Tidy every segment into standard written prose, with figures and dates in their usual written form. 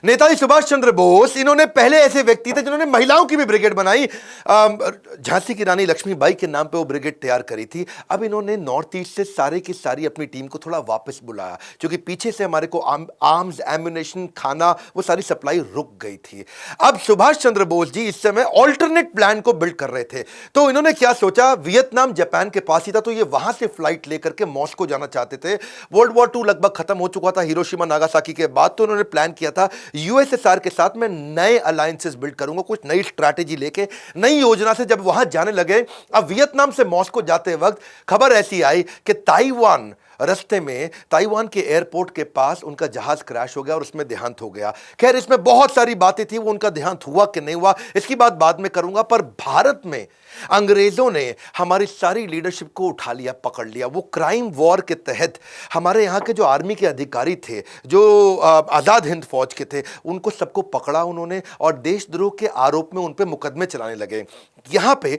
नेताजी सुभाष चंद्र बोस इन्होंने पहले ऐसे व्यक्ति थे जिन्होंने महिलाओं की भी ब्रिगेड बनाई। झांसी की रानी लक्ष्मीबाई के नाम पे वो ब्रिगेड तैयार करी थी। अब इन्होंने नॉर्थ ईस्ट से सारे की सारी अपनी टीम को थोड़ा वापस बुलाया, क्योंकि पीछे से हमारे को आर्म्स, एम्युनिशन, खाना, वो सारी सप्लाई रुक गई थी। अब सुभाष चंद्र बोस जी इस समय ऑल्टरनेट प्लान को बिल्ड कर रहे थे। तो इन्होंने क्या सोचा, वियतनाम जापान के पास ही था, तो ये वहां से फ्लाइट लेकर के मॉस्को जाना चाहते थे। वर्ल्ड वॉर 2 लगभग खत्म हो चुका था हिरोशिमा नागासाकी के बाद। तो उन्होंने प्लान किया था यूएसएसआर के साथ मैं नए अलायंसेस बिल्ड करूंगा, कुछ नई स्ट्रैटेजी लेके, नई योजना से। जब वहां जाने लगे, अब वियतनाम से मॉस्को जाते वक्त खबर ऐसी आई कि ताइवान रास्ते में, ताइवान के एयरपोर्ट के पास उनका जहाज क्रैश हो गया और उसमें देहांत हो गया। खैर, इसमें बहुत सारी बातें थी, वो उनका देहांत हुआ कि नहीं हुआ इसकी बात बाद में करूंगा। पर भारत में अंग्रेजों ने हमारी सारी लीडरशिप को उठा लिया, पकड़ लिया। वो क्राइम वॉर के तहत हमारे यहाँ के जो आर्मी के अधिकारी थे, जो आज़ाद हिंद फौज के थे, उनको सबको पकड़ा उन्होंने और देशद्रोह के आरोप में उन पे मुकदमे चलाने लगे। यहाँ पे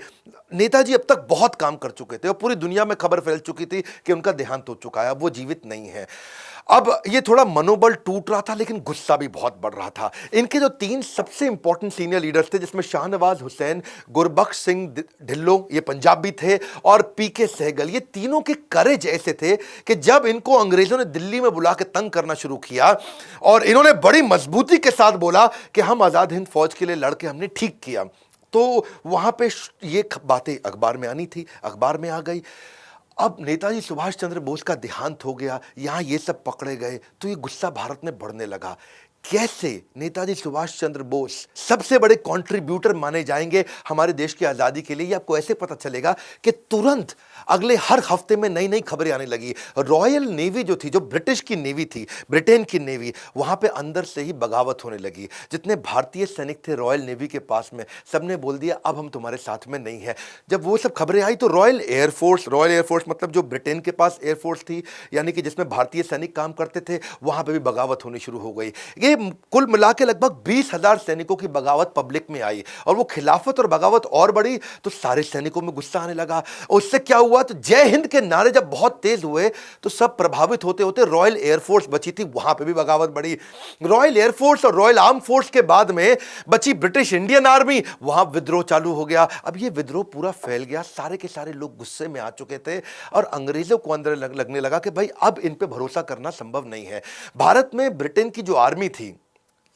नेताजी अब तक बहुत काम कर चुके थे और पूरी दुनिया में खबर फैल चुकी थी कि उनका देहांत हो चुका है, अब वो जीवित नहीं है। अब ये थोड़ा मनोबल टूट रहा था, लेकिन गुस्सा भी बहुत बढ़ रहा था। इनके जो 3 सबसे इंपॉर्टेंट सीनियर लीडर्स थे, जिसमें शाहनवाज हुसैन, गुरबख्श सिंह ढिल्लों, ये पंजाबी थे, और पीके सहगल, ये तीनों के करेज ऐसे थे कि जब इनको अंग्रेजों ने दिल्ली में बुला के तंग करना शुरू किया और इन्होंने बड़ी मजबूती के साथ बोला कि हम आज़ाद हिंद फौज के लिए लड़के हमने ठीक किया, तो वहां पे ये बातें अखबार में आनी थी, अखबार में आ गई। अब नेताजी सुभाष चंद्र बोस का देहांत हो गया, यहां ये सब पकड़े गए, तो ये गुस्सा भारत में बढ़ने लगा। कैसे नेताजी सुभाष चंद्र बोस सबसे बड़े कंट्रीब्यूटर माने जाएंगे हमारे देश की आज़ादी के लिए, ये आपको ऐसे पता चलेगा कि तुरंत अगले हर हफ्ते में नई नई खबरें आने लगी। रॉयल नेवी जो थी, जो ब्रिटिश की नेवी थी, ब्रिटेन की नेवी, वहां पे अंदर से ही बगावत होने लगी। जितने भारतीय सैनिक थे रॉयल नेवी के पास में, सबने बोल दिया अब हम तुम्हारे साथ में नहीं है। जब वो सब खबरें आई तो रॉयल एयरफोर्स मतलब जो ब्रिटेन के पास एयरफोर्स थी, यानी कि जिसमें भारतीय सैनिक काम करते थे, वहां पर भी बगावत होनी शुरू हो गई। ये कुल मिला के लगभग 20,000 सैनिकों की बगावत पब्लिक में आई और वो खिलाफत और बगावत और बढ़ी, तो सारे सैनिकों में गुस्सा आने लगा। और उससे क्या हुआ, तो जय हिंद के नारे जब बहुत तेज हुए तो सब प्रभावित होते होते रॉयल एयरफोर्स बची थी, वहां पे भी बगावत बढ़ी। रॉयल एयरफोर्स और रॉयल आर्म फोर्स के बाद में बची ब्रिटिश इंडियन आर्मी, वहां विद्रोह चालू हो गया। अब ये विद्रोह पूरा फैल गया, सारे के सारे लोग गुस्से में आ चुके थे और अंग्रेजों को अंदर लगने लगा कि भाई अब इन पे भरोसा करना संभव नहीं है। भारत में ब्रिटेन की जो आर्मी थी,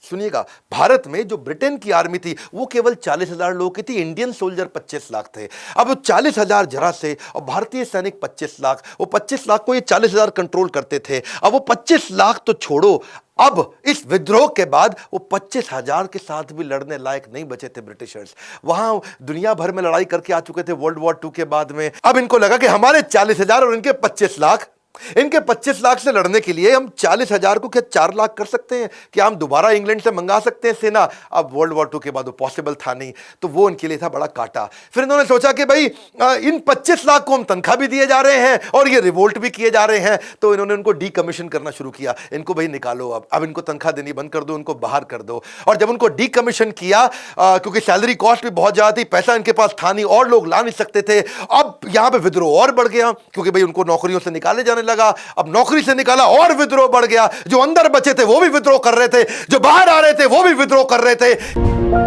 सुनिएगा, भारत में जो ब्रिटेन की आर्मी थी वो केवल 40,000 लोगों की थी, इंडियन सोल्जर 25 लाख थे। अब वो 40,000 जरा से और भारतीय सैनिक 25 लाख, वो 25 लाख को ये 40,000 कंट्रोल करते थे। अब वो 25 लाख तो छोड़ो, अब इस विद्रोह के बाद वो 25,000 के साथ भी लड़ने लायक नहीं बचे थे ब्रिटिशर्स। वहां दुनिया भर में लड़ाई करके आ चुके थे वर्ल्ड वॉर 2 के बाद में। अब इनको लगा कि हमारे 40,000 और इनके 25 लाख, इनके 25 लाख से लड़ने के लिए हम 40,000 को क्या 4 लाख कर सकते हैं? क्या हम दोबारा इंग्लैंड से मंगा सकते हैं सेना? अब वर्ल्ड वॉर 2 के बाद वो पॉसिबल था नहीं, तो वो उनके लिए था बड़ा काटा। फिर इन्होंने सोचा कि भाई इन 25 लाख को हम तनख्वाह भी दिए जा रहे हैं और ये रिवोल्ट भी किए जा रहे हैं, तो इन्होंने उनको डीकमीशन करना शुरू किया। इनको भाई निकालो, अब इनको तनख्वाह देनी बंद कर दो, उनको बाहर कर दो। और जब उनको डीकमीशन किया, क्योंकि सैलरी कॉस्ट भी बहुत ज्यादा थी, पैसा इनके पास था नहीं और लोग ला नहीं सकते थे, अब यहां पर विद्रोह और बढ़ गया, क्योंकि भाई उनको नौकरियों से निकाले जाने लगा। अब नौकरी से निकाला और विद्रोह बढ़ गया। जो अंदर बचे थे वो भी विद्रोह कर रहे थे, जो बाहर आ रहे थे वो भी विद्रोह कर रहे थे।